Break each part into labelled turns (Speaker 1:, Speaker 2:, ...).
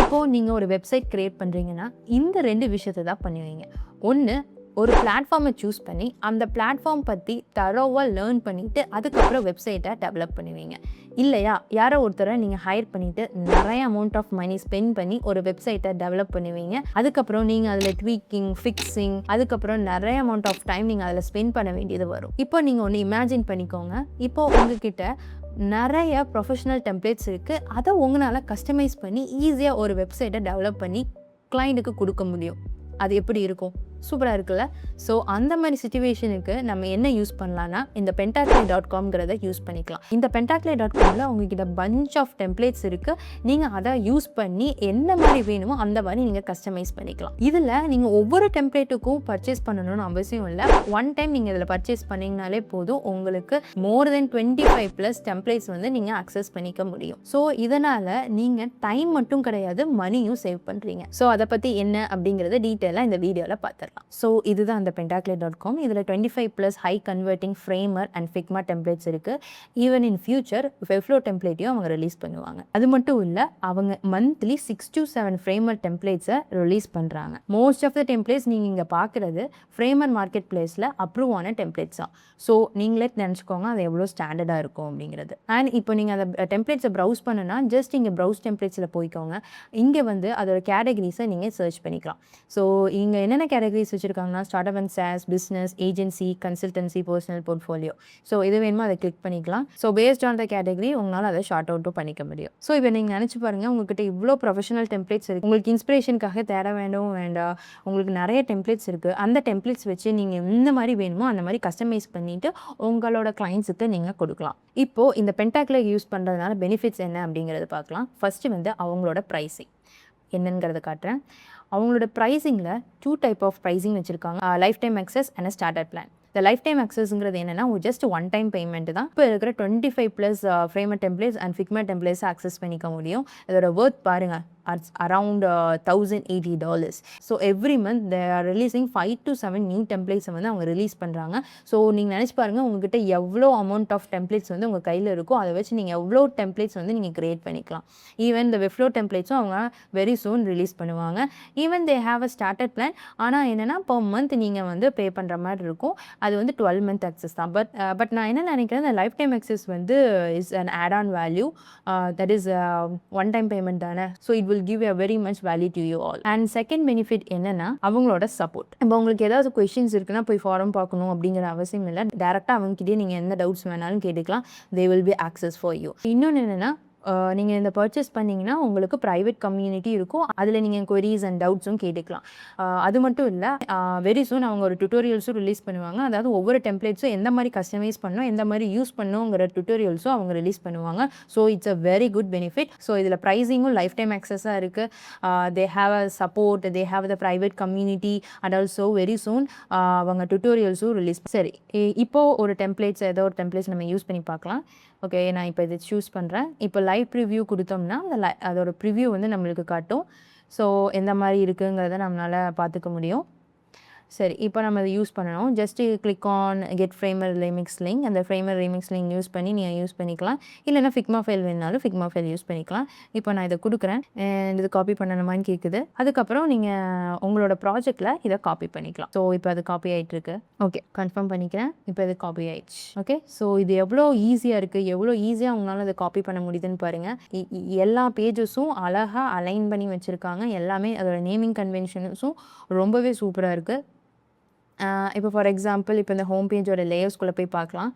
Speaker 1: இப்போது நீங்கள் ஒரு வெப்சைட் க்ரியேட் பண்ணுறீங்கன்னா இந்த 2 விஷயத்தை தான் பண்ணுவீங்க. ஒன்று, ஒரு பிளாட்ஃபார்மை சூஸ் பண்ணி அந்த பிளாட்ஃபார்ம் பற்றி தரோவாக லேர்ன் பண்ணிவிட்டு அதுக்கப்புறம் வெப்சைட்டை டெவலப் பண்ணுவீங்க. இல்லையா யாரோ ஒருத்தரை நீங்கள் ஹையர் பண்ணிவிட்டு நிறைய அமௌண்ட் ஆஃப் மணி ஸ்பெண்ட் பண்ணி ஒரு வெப்சைட்டை டெவலப் பண்ணுவீங்க. அதுக்கப்புறம் நீங்கள் அதில் ட்வீக்கிங், ஃபிக்ஸிங், அதுக்கப்புறம் நிறைய அமௌண்ட் ஆஃப் டைம் நீங்கள் அதில் ஸ்பெண்ட் பண்ண வேண்டியது வரும். இப்போ நீங்கள் ஒன்று இமேஜின் பண்ணிக்கோங்க. இப்போது உங்ககிட்ட நிறைய ப்ரொஃபஷனல் டெம்ப்ளேட்ஸ் இருக்குது. அதை உங்களால் கஸ்டமைஸ் பண்ணி ஈஸியாக ஒரு வெப்சைட்டை டெவலப் பண்ணி கிளைண்ட்டுக்கு கொடுக்க முடியும். அது எப்படி இருக்கும்? சூப்பராக இருக்குல்ல? ஸோ அந்த மாதிரி சிச்சுவேஷனுக்கு நம்ம என்ன யூஸ் பண்ணலான்னா இந்த pentaclay.comங்கிறத யூஸ் பண்ணிக்கலாம். இந்த pentaclay.comல உங்ககிட்ட பஞ்ச் ஆஃப் டெம்ப்ளேட்ஸ் இருக்குது. நீங்கள் அதை யூஸ் பண்ணி என்ன மாதிரி வேணுமோ அந்த மாதிரி நீங்கள் கஸ்டமைஸ் பண்ணிக்கலாம். இதில் நீங்கள் ஒவ்வொரு டெம்ப்ளேட்டுக்கும் பர்ச்சேஸ் பண்ணணும்னு அவசியம் இல்லை. ஒன் டைம் நீங்கள் இதில் பர்ச்சேஸ் பண்ணிங்கனாலே போதும், உங்களுக்கு மோர் தென் 25+ டெம்ப்ளேட்ஸ் வந்து நீங்கள் அக்சஸ் பண்ணிக்க முடியும். ஸோ இதனால் நீங்கள் டைம் மட்டும் கிடையாது, மணியும் சேவ் பண்ணுறீங்க. ஸோ அதை பற்றி என்ன அப்படிங்கிறத டீட்டெயிலாக இந்த வீடியோவில் பார்த்துடலாம். ஸோ இதுதான் அந்த pentaclay.com. இதில் 25+ high converting Framer and Figma templates இருக்குது. ஈவன் இன் ஃபியூச்சர் வெப்ஃப்ளோ டெம்ப்ளேட்டையும் அவங்க ரிலீஸ் பண்ணுவாங்க. அது மட்டும் இல்லை, அவங்க மந்த்லி 6 to 7 ஃப்ரேமர் டெம்ப்ளேட்ஸை ரிலீஸ் பண்ணுறாங்க. மோஸ்ட் ஆஃப் த டெம்ப்ளேட்ஸ் நீங்கள் இங்கே பார்க்குறது ஃப்ரேமர் மார்க்கெட் பிளேஸில் அப்ரூவ் ஆன டெம்ப்ளேட்ஸ் தான். ஸோ நீங்களே நினச்சிக்கோங்க அது எவ்வளோ ஸ்டாண்டர்டாக இருக்கும் அப்படிங்கிறது. அண்ட் இப்போ நீங்கள் அந்த டெம்ப்ளேட்ஸை ப்ரௌஸ் பண்ணுன்னா ஜஸ்ட் இங்கே ப்ரௌஸ் டெம்ப்ளேட்ஸில் போய்க்கோங்க. இங்கே வந்து அதோட கேட்டகரிஸை நீங்கள் சர்ச் பண்ணிக்கலாம். ஸோ இங்கே என்னென்ன கேட்டகரிஸ் வச்சுருக்காங்கன்னா startup and SaaS, business, agency, consultancy, personal portfolio. So இது வேணுமோ அதை கிளிக் பண்ணிக்கலாம். So based on the category உங்களால் அதை ஷார்ட் அவுட்டும் பண்ணிக்க முடியும். ஸோ இப்போ நீங்கள் நினச்சி பாருங்கள், உங்கள்கிட்ட இவ்வளோ ப்ரொஃபஷனல் டெம்ப்ளேட்ஸ் இருக்குது. உங்களுக்கு இன்ஸ்பிரேஷனுக்காக தேட வேண்டாம், உங்களுக்கு நிறைய டெம்ப்ளேட்ஸ் இருக்குது. அந்த டெம்ப்ளேட்ஸ் வச்சு நீங்கள் இந்த மாதிரி வேணுமோ அந்த மாதிரி கஸ்டமைஸ் பண்ணிவிட்டு உங்களோட கிளைண்ட்ஸுக்கு நீங்கள் கொடுக்கலாம். இப்போது இந்த pentaclay யூஸ் பண்ணுறதுனால பெனிஃபிட்ஸ் என்ன அப்படிங்கிறது பார்க்கலாம். ஃபஸ்ட்டு வந்து அவங்களோட ப்ரைஸிங் என்னங்கிறத காட்டுறேன். அவங்களோட ப்ரைஸிங்கில் 2 டைப் ஆஃப் ப்ரைஸிங் வச்சுருக்காங்க. Lifetime access and starter plan. இந்த லைஃப் டைம் அக்சஸ்ங்கிறது என்னென்னா ஜஸ்ட் ஒன் டைம் பேமெண்ட் தான். இப்போ இருக்கிற 25+ Framer templates and Figma templates access பண்ணிக்க முடியும். இதோட ஒர்த் பாருங்கள், around $1,080. So every month they are releasing 5 to 7 new டெம்ப்ளேட்ஸை வந்து அவங்க ரிலீஸ் பண்ணுறாங்க. ஸோ நீங்கள் நினச்சி பாருங்கள், உங்ககிட்ட எவ்வளோ அமௌண்ட் ஆஃப் டெம்ப்ளேட்ஸ் வந்து உங்கள் கையில் இருக்கோ அதை வச்சு நீங்கள் எவ்வளோ டெம்ப்ளேட்ஸ் வந்து நீங்கள் க்ரியேட் பண்ணிக்கலாம். ஈவன் இந்த வெப்ஃப்ளோ டெம்ப்ளேட்ஸும் அவங்க வெரி சூன் ரிலீஸ் பண்ணுவாங்க. Even they have a starter plan. ஆனால் என்னென்னா per month நீங்கள் வந்து பே பண்ணுற மாதிரி இருக்கும். அது வந்து 12 month அக்சஸ் தான். பட் நான் என்ன நினைக்கிறேன், இந்த லைஃப் டைம் அக்சஸ் வந்து is an add on value. That is one time payment தானே. So it will give a very much value to you all. And second benefit என்னன்னா அவங்களோட சப்போர்ட். இப்போ உங்களுக்கு ஏதாவது கொஸ்டின்ஸ் இருக்குன்னா போய் ஃபாரம் பார்க்கணும் அப்படிங்கிற அவசியம் இல்லை. டேரெக்டாக அவங்ககிட்டயே நீங்கள் எந்த டவுட்ஸ் வேணாலும் கேட்டுக்கலாம். they will be access for you. இன்னொன்று என்னென்னா, நீங்கள் இந்த பர்ச்சேஸ் பண்ணிங்கன்னா உங்களுக்கு ப்ரைவேட் கம்யூனிட்டி இருக்கும். அதில் நீங்கள் queries அண்ட் டவுட்ஸும் கேட்டுக்கலாம். அது மட்டும் இல்லை, வெரி சூன் அவங்க ஒரு டுட்டோரியல்ஸும் ரிலீஸ் பண்ணுவாங்க. அதாவது ஒவ்வொரு டெம்ப்ளேட்ஸும் எந்த மாதிரி கஸ்டமைஸ் பண்ணணும், எந்த மாதிரி யூஸ் பண்ணணுங்கிற டுட்டோரியல்ஸும் அவங்க ரிலீஸ் பண்ணுவாங்க. So it's a very good benefit. So இதில் ப்ரைஸிங்கும் லைஃப் டைம் அக்சஸாக இருக்குது. They have a support, they have the private community and also very soon அவங்க டுட்டோரியல்ஸும் ரிலீஸ். சரி, இப்போது ஒரு டெம்ப்ளேட்ஸ் ஏதோ ஒரு டெம்ப்ளேட்ஸ் நம்ம யூஸ் பண்ணி பார்க்கலாம். ஓகே, நான் இப்போ இதை சூஸ் பண்ணுறேன். இப்போ லைவ் ப்ரிவ்யூ கொடுத்தோம்னா அதோட ப்ரிவ்யூ வந்து நம்மளுக்கு காட்டும். ஸோ எந்த மாதிரி இருக்குங்கிறத நம்மளால் பார்த்துக்க முடியும். சரி, இப்போ நம்ம அதை யூஸ் பண்ணணும். Just click on get Framer remix link. அந்த ஃப்ரேமர் ரிமிக்ஸ் லிங்க் யூஸ் பண்ணி நீங்கள் யூஸ் பண்ணிக்கலாம். இல்லைனா ஃபிக்மா ஃபைல் வேணுனாலும் ஃபிக்மா ஃபைல் யூஸ் பண்ணிக்கலாம். இப்போ நான் இதை கொடுக்குறேன். இது காப்பி பண்ணணுமான்னு கேட்குது. அதுக்கப்புறம் நீங்கள் உங்களோட ப்ராஜெக்டில் இதை காப்பி பண்ணிக்கலாம். ஸோ இப்போ அது காப்பி ஆகிட்டுருக்கு. ஓகே, கன்ஃபார்ம் பண்ணிக்கிறேன். இப்போ இது காப்பி ஆயிடுச்சு. ஓகே, ஸோ இது எவ்வளோ ஈஸியாக இருக்குது, எவ்வளோ ஈஸியாக அவங்களால அதை காப்பி பண்ண முடியுதுன்னு பாருங்கள். எல்லா பேஜஸும் அழகாக அலைன் பண்ணி வச்சுருக்காங்க. எல்லாமே அதோட நேமிங் கன்வென்ஷன்ஸும் ரொம்பவே சூப்பராக இருக்குது. இப்போ ஃபார் எக்ஸாம்பிள் இப்போ இந்த ஹோம் பேஜோட லேயர்ஸ்குள்ளே போய் பார்க்கலாம்.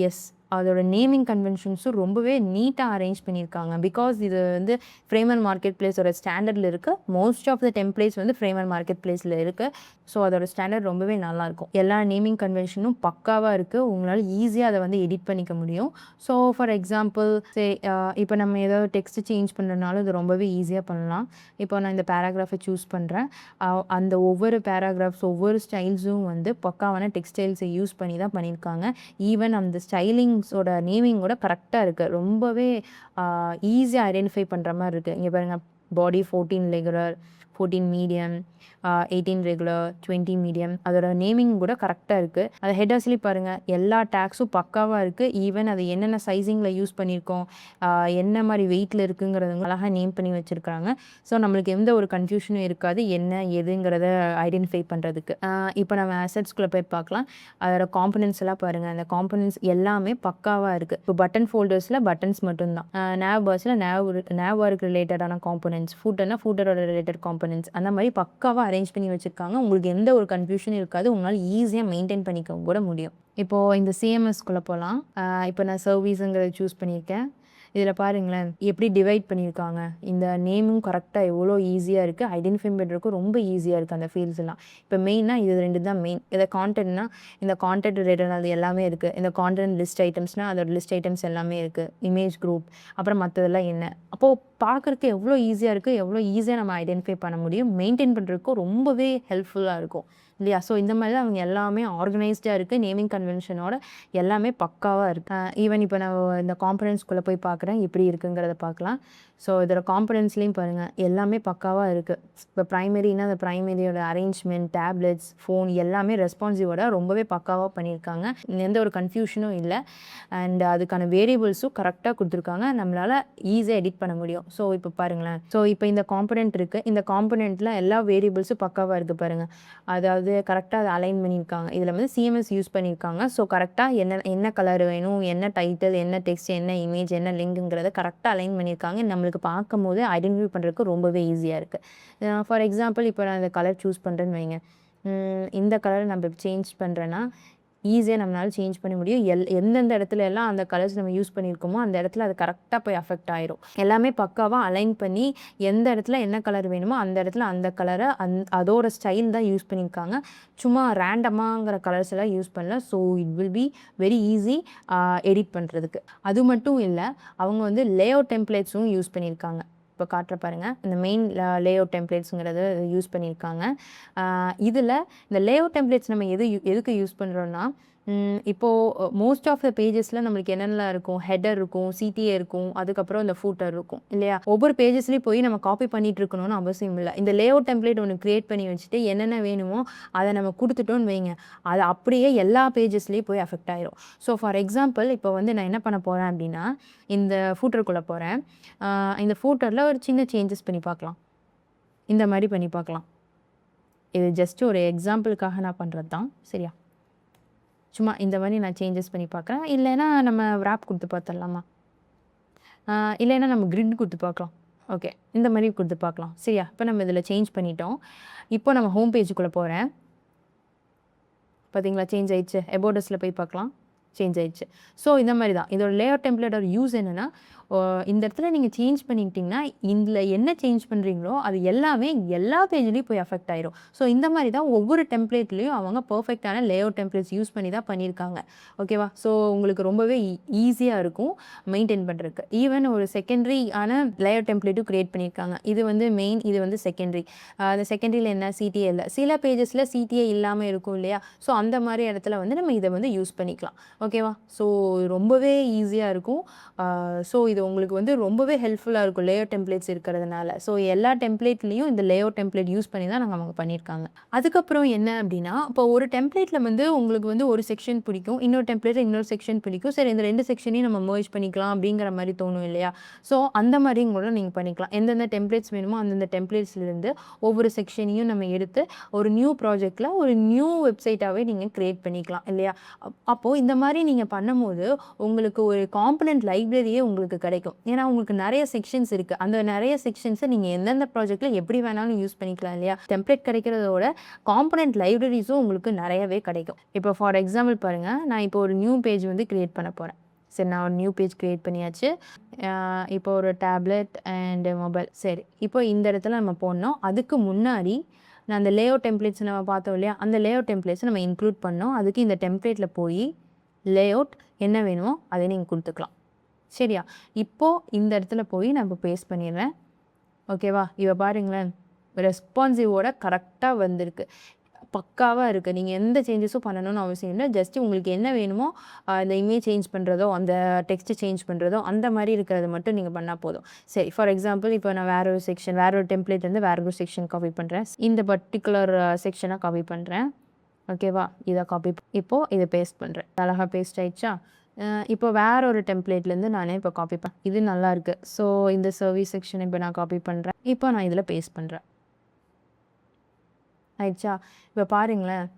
Speaker 1: எஸ், அதோட நேமிங் கன்வென்ஷன்ஸும் ரொம்பவே நீட்டாக அரேஞ்ச் பண்ணியிருக்காங்க. பிகாஸ் இது வந்து ஃப்ரேமர் மார்க்கெட் பிளேஸோட ஸ்டாண்டர்டில் இருக்குது. மோஸ்ட் ஆஃப் த டெம்ப்ளேட்ஸ் வந்து ஃப்ரேமர் மார்க்கெட் பிளேஸில் இருக்குது. ஸோ அதோட ஸ்டாண்டர்ட் ரொம்பவே நல்லாயிருக்கும். எல்லா நேமிங் கன்வென்ஷனும் பக்காவாக இருக்குது. உங்களால் ஈஸியாக அதை வந்து எடிட் பண்ணிக்க முடியும். ஸோ ஃபார் எக்ஸாம்பிள் இப்போ நம்ம ஏதாவது டெக்ஸ்ட்டு சேஞ்ச் பண்ணுறதுனால இது ரொம்பவே ஈஸியாக பண்ணலாம். இப்போ நான் இந்த பேராகிராஃபை சூஸ் பண்ணுறேன். அந்த ஒவ்வொரு பேராகிராஃப்ஸ் ஒவ்வொரு ஸ்டைல்ஸும் வந்து பக்காவான டெக்ஸ்டைல்ஸை யூஸ் பண்ணி தான் பண்ணியிருக்காங்க. ஈவன் அந்த நேமிங்கோட கரெக்டாக இருக்குது. ரொம்பவே ஈஸியாக ஐடென்டிஃபை பண்ணுற மாதிரி இருக்குது. இங்கே பாருங்கள், பாடி 14 ரெகுலர், 14 மீடியம், 18 ரெகுலர், 20 மீடியம். அதோட நேமிங் கூட கரெக்டாக இருக்குது. அது ஹெட் அஸ்லீப் பாருங்கள், எல்லா டேக்ஸும் பக்காவாக இருக்குது. ஈவன் அது என்னென்ன சைஸிங்கில் யூஸ் பண்ணியிருக்கோம், என்ன மாதிரி வெயிட்டில் இருக்குங்கிறது அழகாக நேம் பண்ணி வச்சுருக்காங்க. ஸோ நம்மளுக்கு எந்த ஒரு கன்ஃபியூஷனும் இருக்காது என்ன எதுங்கிறத ஐடென்டிஃபை பண்ணுறதுக்கு. இப்போ நம்ம அசெட்ஸ்குள்ளே போய் பார்க்கலாம். அதோட காம்பனன்ட்ஸ் எல்லாம் பாருங்கள், அந்த காம்பனன்ட்ஸ் எல்லாமே பக்காவாக இருக்குது. இப்போ பட்டன் ஃபோல்டர்ஸில் பட்டன்ஸ் மட்டும்தான், நேவ் பார்ஸில் நேவ் ஒர்க் ரிலேட்டடான காம்பனன்ட்ஸ், ஃபூட்டர்னா ஃபூட்டரோட ரிலேட்டட் காம்பனன்ட்ஸ், அந்த மாதிரி பக்காவாக அரேஞ்ச் பண்ணி வச்சுருக்காங்க. உங்களுக்கு எந்த ஒரு கன்ஃபியூஷனும் இருக்காது. உங்களால் ஈஸியாக மெயின்டைன் பண்ணிக்க கூட முடியும். இப்போது இந்த சிஎம்எஸ்குள்ளே போகலாம். இப்போ நான் சர்வீஸுங்கிறத சூஸ் பண்ணியிருக்கேன். இதில் பாருங்களேன் எப்படி டிவைட் பண்ணியிருக்காங்க. இந்த நேமும் கரெக்டாக எவ்வளோ ஈஸியாக இருக்குது, ஐடென்டிஃபை பண்ணுறதுக்கும் ரொம்ப ஈஸியாக இருக்குது அந்த ஃபீல்ட்ஸ் எல்லாம். இப்போ மெயினாக இது 2 தான் மெயின். இதை கான்டென்ட்னா இந்த கான்டென்ட் ரிலேட்டட் அது எல்லாமே இருக்குது. இந்த கான்டென்ட் லிஸ்ட் ஐட்டம்ஸ்னால் அதோட லிஸ்ட் ஐட்டம்ஸ் எல்லாமே இருக்குது. இமேஜ் குரூப், அப்புறம் மற்றதெல்லாம் என்ன. அப்போது பார்க்குறதுக்கு எவ்வளோ ஈஸியாக இருக்குது, எவ்வளோ ஈஸியாக நம்ம ஐடென்டிஃபை பண்ண முடியும், மெயின்டைன் பண்ணுறதுக்கும் ரொம்பவே ஹெல்ப்ஃபுல்லாக இருக்கும் இல்லையா. ஸோ இந்த மாதிரி தான் அவங்க எல்லாமே ஆர்கனைஸ்டாக இருக்குது. நேமிங் கன்வென்ஷனோட எல்லாமே பக்காவாக இருக்குது. ஈவன் இப்போ நான் இந்த காம்பனன்ட்ஸ்குள்ளே போய் பார்க்குறேன் எப்படி இருக்குங்கிறத பார்க்கலாம். ஸோ இதோட காம்பனன்ட்ஸ்லேயும் பாருங்கள் எல்லாமே பக்காவாக இருக்குது. இப்போ ப்ரைமரினா அந்த ப்ரைமரியோட அரேஞ்ச்மெண்ட், டேப்லெட்ஸ், ஃபோன் எல்லாமே ரெஸ்பான்சிவோட ரொம்பவே பக்காவாக பண்ணியிருக்காங்க. எந்த ஒரு கன்ஃபியூஷனும் இல்லை. அண்ட் அதுக்கான வேரியபிள்ஸும் கரெக்டாக கொடுத்துருக்காங்க. நம்மளால் ஈஸியாக எடிட் பண்ண முடியும். ஸோ இப்போ பாருங்களேன், ஸோ இப்போ இந்த காம்பனன்ட் இருக்குது. இந்த காம்பனன்ட்டில் எல்லா வேரியபிள்ஸும் பக்காவாக இருக்குது பாருங்கள். அதாவது கரெக்டாக அதை அலைன் பண்ணியிருக்காங்க. இதில் வந்து சிஎம்எஸ் யூஸ் பண்ணியிருக்காங்க. ஸோ கரெக்டாக என்ன கலர் வேணும், என்ன டைட்டில், என்ன டெக்ஸ்ட், என்ன இமேஜ், என்ன லிங்க்குங்கிறத கரெக்டாக அலைன் பண்ணியிருக்காங்க. நம்மளுக்கு பார்க்கும் போது ஐடென்டிஃபை பண்ணுறதுக்கு ரொம்பவே ஈஸியாக இருக்குது. ஃபார் எக்ஸாம்பிள் இப்போ நான் இந்த கலர் சூஸ் பண்ணுறேன்னு வைங்க. இந்த கலரை நம்ம சேஞ்ச் பண்ணுறேன்னா ஈஸியாக நம்மளால் சேஞ்ச் பண்ண முடியும். எந்தெந்த இடத்துல எல்லாம் அந்த கலர்ஸ் நம்ம யூஸ் பண்ணியிருக்கோமோ அந்த இடத்துல அது கரெக்டாக போய் அஃபெக்ட் ஆயிரும். எல்லாமே பக்காவாக அலைன் பண்ணி எந்த இடத்துல என்ன கலர் வேணுமோ அந்த இடத்துல அந்த கலரை அதோட ஸ்டைல் தான் யூஸ் பண்ணியிருக்காங்க. சும்மா ரேண்டமாங்கிற கலர்ஸ் எல்லாம் யூஸ் பண்ணல. So it will be very easy edit பண்ணுறதுக்கு. அது மட்டும் இல்லை, அவங்க வந்து லேஅவுட் டெம்ப்ளேட்ஸும் யூஸ் பண்ணியிருக்காங்க. இப்போ காட்டுற பாருங்கள், இந்த மெயின் லேஅவுட் டெம்ப்ளேட்ஸுங்கிறத யூஸ் பண்ணியிருக்காங்க. இதில் இந்த லேஅவுட் டெம்ப்ளேட்ஸ் நம்ம எதுக்கு யூஸ் பண்ணுறோன்னா, இப்போது மோஸ்ட் ஆஃப் த பேஜஸில் நம்மளுக்கு என்னென்னலாம் இருக்கும், ஹெடர் இருக்கும், சிடிஏ இருக்கும், அதுக்கப்புறம் இந்த ஃபூட்டர் இருக்கும் இல்லையா. ஒவ்வொரு பேஜஸ்லேயும் போய் நம்ம காப்பி பண்ணிகிட்டு இருக்கணும்னு அவசியம் இல்லை. இந்த லேஅவுட் டெம்ப்ளேட் ஒன்று க்ரியேட் பண்ணி வச்சுட்டு என்னென்ன வேணுமோ அதை நம்ம கொடுத்துட்டோன்னு வைங்க, அது அப்படியே எல்லா பேஜஸ்லேயும் போய் அஃபெக்ட் ஆயிரும். ஸோ ஃபார் எக்ஸாம்பிள் இப்போ வந்து நான் என்ன பண்ண போகிறேன் அப்படின்னா, இந்த ஃபூட்டருக்குள்ளே போகிறேன். இந்த ஃபூட்டரில் ஒரு சின்ன சேஞ்சஸ் பண்ணி பார்க்கலாம். இந்த மாதிரி பண்ணி பார்க்கலாம். இது ஜஸ்ட் ஒரு எக்ஸாம்பிளுக்காக நான் பண்ணுறது தான், சரியா. சும்மா இந்த மாதிரி நான் சேஞ்சஸ் பண்ணி பார்க்குறேன். இல்லைன்னா நம்ம ரேப் கொடுத்து பார்த்துடலாமா, இல்லைன்னா நம்ம கிரிட் கொடுத்து பார்க்கலாம். ஓகே, இந்த மாதிரி கொடுத்து பார்க்கலாம், சரியா. இப்போ நம்ம இதில் சேஞ்ச் பண்ணிட்டோம். இப்போ நம்ம ஹோம் பேஜுக்குள்ளே போகிறேன். பார்த்தீங்களா, சேஞ்ச் ஆயிடுச்சு. அபவுட் அஸ்ல போய் பார்க்கலாம், சேஞ்ச் ஆயிடுச்சு. ஸோ இந்த மாதிரி தான் இதோட லேஅவுட் டெம்ப்ளேட்டோட யூஸ் என்னென்னா, இந்த இடத்துல நீங்கள் சேஞ்ச் பண்ணிக்கிட்டிங்கன்னா இதில் என்ன சேஞ்ச் பண்ணுறீங்களோ அது எல்லாமே எல்லா பேஜ்லேயும் போய் அஃபெக்ட் ஆயிரும். ஸோ இந்த மாதிரி தான் ஒவ்வொரு டெம்ப்ளேட்லேயும் அவங்க பர்ஃபெக்டான லேஅவுட் டெம்ப்ளேட்ஸ் யூஸ் பண்ணி தான் பண்ணியிருக்காங்க. ஓகேவா. ஸோ உங்களுக்கு ரொம்பவே ஈஸியாக இருக்கும் மெயின்டைன் பண்ணுறதுக்கு. ஈவன் ஒரு செகண்டரி ஆன லேஅவுட் டெம்ப்ளேட்டும் க்ரியேட் பண்ணியிருக்காங்க. இது வந்து மெயின், இது வந்து செகண்டரி. அந்த செகண்டரியில் என்ன, சிடிஏ இல்லை. சில பேஜஸில் சிடிஏ இல்லாமல் இருக்கும் இல்லையா. ஸோ அந்த மாதிரி இடத்துல வந்து நம்ம இதை வந்து யூஸ் பண்ணிக்கலாம். ஓகேவா. ஸோ ரொம்பவே ஈஸியாக இருக்கும். ஸோ இது உங்களுக்கு வந்து ரொம்பவே ஹெல்ப்ஃபுல்லாக இருக்கும் லேஅவுட் டெம்ப்ளேட்ஸ் இருக்கிறதுனால. ஸோ எல்லா டெம்ப்ளேட்லேயும் இந்த லேஅவுட் டெம்ப்ளேட் யூஸ் பண்ணி தான் அவங்க பண்ணியிருக்காங்க. அதுக்கப்புறம் என்ன அப்படின்னா, இப்போ ஒரு டெம்ப்ளேட்டில் வந்து உங்களுக்கு வந்து ஒரு செக்ஷன் பிடிக்கும், இன்னொரு டெம்ப்ளேட்டில் இன்னொரு செக்ஷன் பிடிக்கும். சரி, இந்த 2 செக்ஷனையும் நம்ம மர்ஜ் பண்ணிக்கலாம் அப்படிங்கிற மாதிரி தோணும் இல்லையா. ஸோ அந்த மாதிரியும் கூட நீங்கள் பண்ணிக்கலாம். எந்தெந்த டெம்ப்ளேட்ஸ் வேணுமோ அந்தந்த டெம்ப்ளேட்ஸ்லேருந்து ஒவ்வொரு செக்ஷனையும் நம்ம எடுத்து ஒரு நியூ ப்ராஜெக்டில் ஒரு நியூ வெப்சைட்டாகவே நீங்கள் க்ரியேட் பண்ணிக்கலாம் இல்லையா. அப்போது இந்த மாதிரி நீங்கள் பண்ணும்போது உங்களுக்கு ஒரு காம்பனன்ட் லைப்ரரியே உங்களுக்கு கிடைக்கும். ஏன்னா உங்களுக்கு நிறைய செக்ஷன்ஸ் இருக்குது. அந்த நிறைய செக்ஷன்ஸை நீங்கள் எந்தெந்த ப்ராஜெக்டில் எப்படி வேணாலும் யூஸ் பண்ணிக்கலாம் இல்லையா. டெம்ப்ளேட் கிடைக்கிறதோட காம்பனன்ட் லைப்ரரிஸும் உங்களுக்கு நிறையவே கிடைக்கும். இப்போ ஃபார் எக்ஸாம்பிள் பாருங்கள், நான் இப்போ ஒரு நியூ பேஜ் வந்து க்ரியேட் பண்ண போகிறேன். சரி, நான் ஒரு நியூ பேஜ் க்ரியேட் பண்ணியாச்சு. இப்போ ஒரு டேப்லெட் அண்ட் மொபைல். சரி, இப்போ இந்த இடத்துல நம்ம போடணும். அதுக்கு முன்னாடி நான் அந்த லேஅவுட் டெம்ப்ளேட்ஸ் நம்ம பார்த்தோம் இல்லையா, அந்த லேஅவுட் டெம்ப்ளேட்ஸை நம்ம இன்க்ளூட் பண்ணோம். அதுக்கு இந்த டெம்ப்ளேட்டில் போய் லேஅவுட் என்ன வேணுமோ அதை நீங்கள் கொடுத்துக்கலாம், சரியா. இப்போது இந்த இடத்துல போய் நான் இப்போ பேஸ்ட் பண்ணிடுறேன். ஓகேவா. இவ பாருங்களேன், ரெஸ்பான்சிவோட கரெக்டாக வந்திருக்கு. பக்காவாக இருக்குது. நீங்கள் எந்த சேஞ்சஸும் பண்ணணும்னு அவசியம் இல்லை. ஜஸ்ட் உங்களுக்கு என்ன வேணுமோ அந்த இமேஜ் சேஞ்ச் பண்ணுறதோ, அந்த டெக்ஸ்ட்டு சேஞ்ச் பண்ணுறதோ, அந்த மாதிரி இருக்கிறத மட்டும் நீங்கள் பண்ணால் போதும். சரி, ஃபார் எக்ஸாம்பிள் இப்போ நான் வேற ஒரு செக்ஷன், வேற ஒரு டெம்ப்ளேட்லேருந்து வேற ஒரு செக்ஷன் காப்பி பண்ணுறேன். இந்த பர்டிகுலர் செக்ஷனை காப்பி பண்ணுறேன். ஓகேவா? இதை காப்பி இப்போது இதை பேஸ்ட் பண்ணுறேன். அழகாக பேஸ்ட் ஆயிடுச்சா? இப்போ வேற ஒரு டெம்ப்ளேட்லேருந்து நானே இப்போ காப்பி இது நல்லாயிருக்கு. ஸோ இந்த சர்வீஸ் செக்ஷன் இப்போ நான் காப்பி பண்ணுறேன். இப்போ நான் இதில் பேஸ்ட் பண்ணுறேன். ஆயிடுச்சா? இப்போ பாருங்களேன்,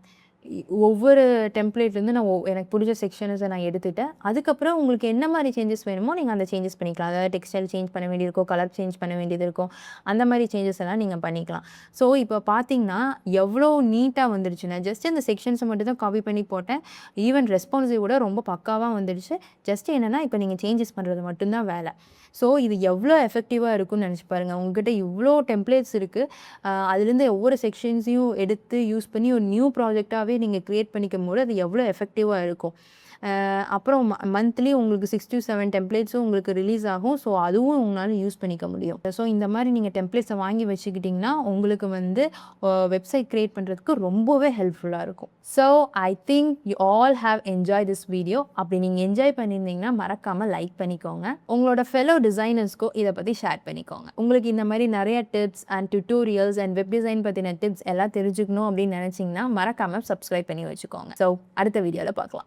Speaker 1: ஒவ்வொரு டெம்ப்ளேட்லேருந்து நான் எனக்கு பிடிச்ச செக்ஷன்ஸை நான் எடுத்துட்டேன். அதுக்கப்புறம் உங்களுக்கு என்ன மாதிரி சேஞ்சஸ் வேணுமோ நீங்கள் அந்த சேஞ்சஸ் பண்ணிக்கலாம். அதாவது டெக்ஸ்டைல் சேஞ்ச் பண்ண வேண்டியிருக்கும், கலர் சேஞ்ச் பண்ண வேண்டியது இருக்கும். அந்த மாதிரி சேஞ்சஸ் எல்லாம் நீங்கள் பண்ணிக்கலாம். ஸோ இப்போ பார்த்தீங்கன்னா எவ்வளோ நீட்டாக வந்துடுச்சுன்னா, ஜஸ்ட் இந்த செக்ஷன்ஸை மட்டும் தான் காப்பி பண்ணி போட்டேன். ஈவன் ரெஸ்பான்சிவ் கூட ரொம்ப பக்காவாக வந்துடுச்சு. ஜஸ்ட் என்னென்னா இப்போ நீங்கள் சேஞ்சஸ் பண்ணுறது மட்டும்தான் வேலை. ஸோ இது எவ்வளோ எஃபெக்டிவாக இருக்கும்னு நினச்சி பாருங்கள். உங்ககிட்ட இவ்வளோ டெம்ப்ளேட்ஸ் இருக்குது. அதுலேருந்து ஒவ்வொரு செக்ஷன்ஸையும் எடுத்து யூஸ் பண்ணி ஒரு நியூ ப்ராஜெக்டாகவே நீங்கள் க்ரியேட் பண்ணிக்கும் போது அது எவ்வளோ எஃபெக்டிவாக இருக்கும். அப்புறம் மந்த்லி உங்களுக்கு 6 to 7 டெம்ப்ளேட்ஸும் உங்களுக்கு ரிலீஸ் ஆகும். ஸோ அதுவும் உங்களால் யூஸ் பண்ணிக்க முடியும். ஸோ இந்த மாதிரி நீங்கள் டெம்ப்ளேட்ஸை வாங்கி வச்சுக்கிட்டிங்கன்னா உங்களுக்கு வந்து வெப்சைட் க்ரியேட் பண்ணுறதுக்கு ரொம்பவே ஹெல்ப்ஃபுல்லாக இருக்கும். So I think you all have enjoy this video. அப்படி நீங்கள் என்ஜாய் பண்ணியிருந்தீங்கன்னா மறக்காமல் லைக் பண்ணிக்கோங்க. உங்களோட ஃபெலோ டிசைனர்ஸ்க்கும் இதை பற்றி ஷேர் பண்ணிக்கோங்க. உங்களுக்கு இந்த மாதிரி நிறைய tips and tutorials and web design பற்றின டிப்ஸ் எல்லாம் தெரிஞ்சுக்கணும் அப்படின்னு நினச்சிங்கன்னா மறக்காமல் சப்ஸ்கிரைப் பண்ணி வச்சுக்கோங்க. ஸோ அடுத்த வீடியோவில் பார்க்கலாம்.